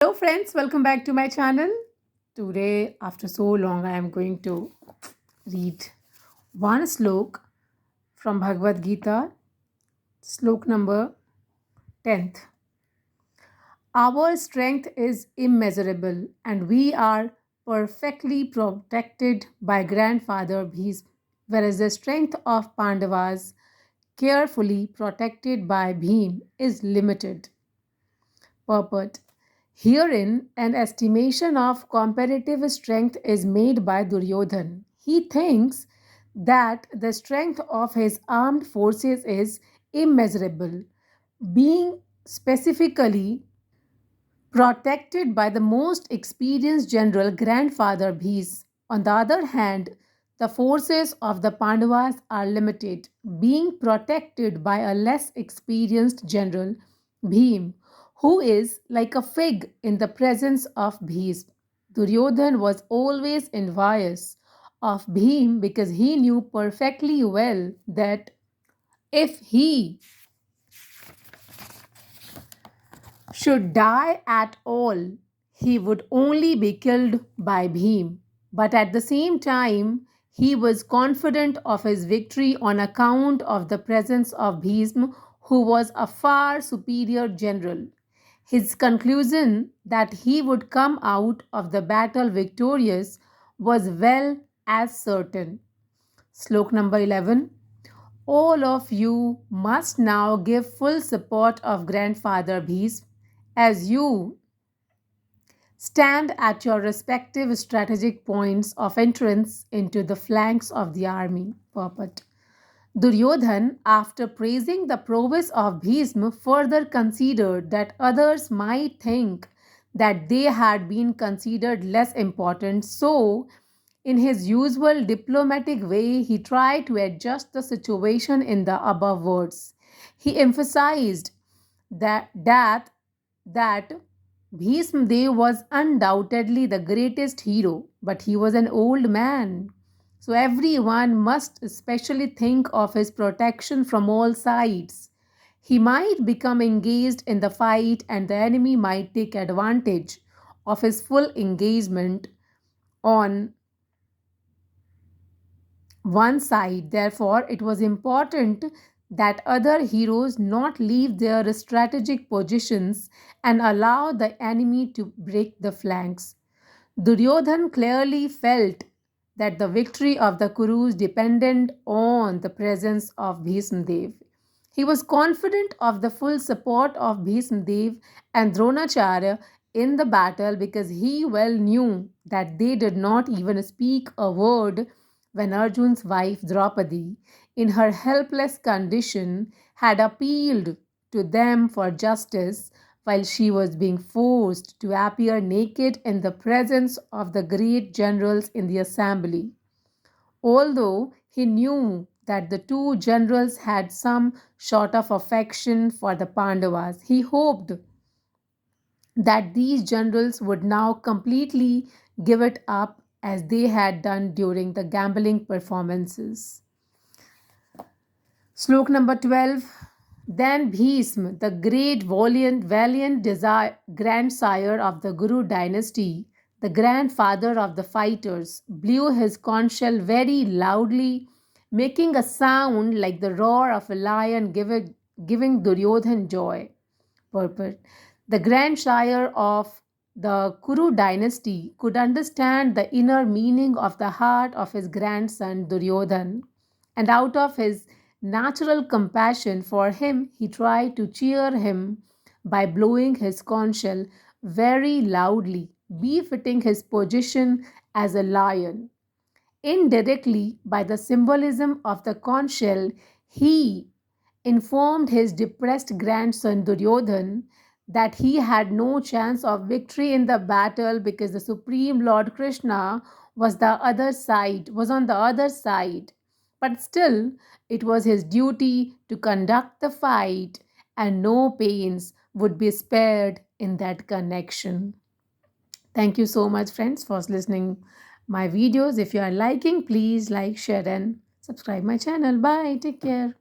Hello friends, welcome back to my channel. Today, after so long, I am going to read one slok from Bhagwad Gita, slok number 10th. Our strength is immeasurable and we are perfectly protected by grandfather Bhishma, whereas the strength of Pandavas, carefully protected by Bhim, is limited. Purport. Herein, an estimation of comparative strength is made by Duryodhan. He thinks that the strength of his armed forces is immeasurable, being specifically protected by the most experienced general grandfather Bhis. On the other hand, the forces of the Pandavas are limited, being protected by a less experienced general Bhim, who is like a fig in the presence of Bhis. Duryodhan was always envious of Bhim because he knew perfectly well that if he should die at all, he would only be killed by Bhim. But at the same time, he was confident of his victory on account of the presence of Bhism, who was a far superior general. His conclusion that he would come out of the battle victorious was well as certain. Slok number 11. All of you must now give full support of Grandfather Bhis as you stand at your respective strategic points of entrance into the flanks of the army. Purport. Duryodhan, after praising the prowess of Bhisma, further considered that others might think that they had been considered less important. So, in his usual diplomatic way, he tried to adjust the situation in the above words. He emphasized that Bhisma Dev was undoubtedly the greatest hero, but he was an old man. So everyone must especially think of his protection from all sides. He might become engaged in the fight and the enemy might take advantage of his full engagement on one side. Therefore, it was important that other heroes not leave their strategic positions and allow the enemy to break the flanks. Duryodhan clearly felt that the victory of the Kurus depended on the presence of Bhismadev. He was confident of the full support of Bhismadev and Dronacharya in the battle because he well knew that they did not even speak a word when Arjun's wife Draupadi, in her helpless condition, had appealed to them for justice while she was being forced to appear naked in the presence of the great generals in the assembly. Although he knew that the two generals had some sort of affection for the Pandavas, he hoped that these generals would now completely give it up as they had done during the gambling performances. Slok number 12. Then Bhism, the great valiant grandsire of the Guru dynasty, the grandfather of the fighters, blew his conch shell very loudly, making a sound like the roar of a lion giving Duryodhan joy. Purport. The grandsire of the Kuru dynasty could understand the inner meaning of the heart of his grandson Duryodhan, and out of his natural compassion for him, he tried to cheer him by blowing his conch shell very loudly, befitting his position as a lion. Indirectly, by the symbolism of the conch shell, he informed his depressed grandson Duryodhan that he had no chance of victory in the battle because the supreme Lord Krishna was on the other side. But still, it was his duty to conduct the fight, and no pains would be spared in that connection. Thank you so much, friends, for listening my videos. If you are liking, please like, share, and subscribe my channel. Bye. Take care.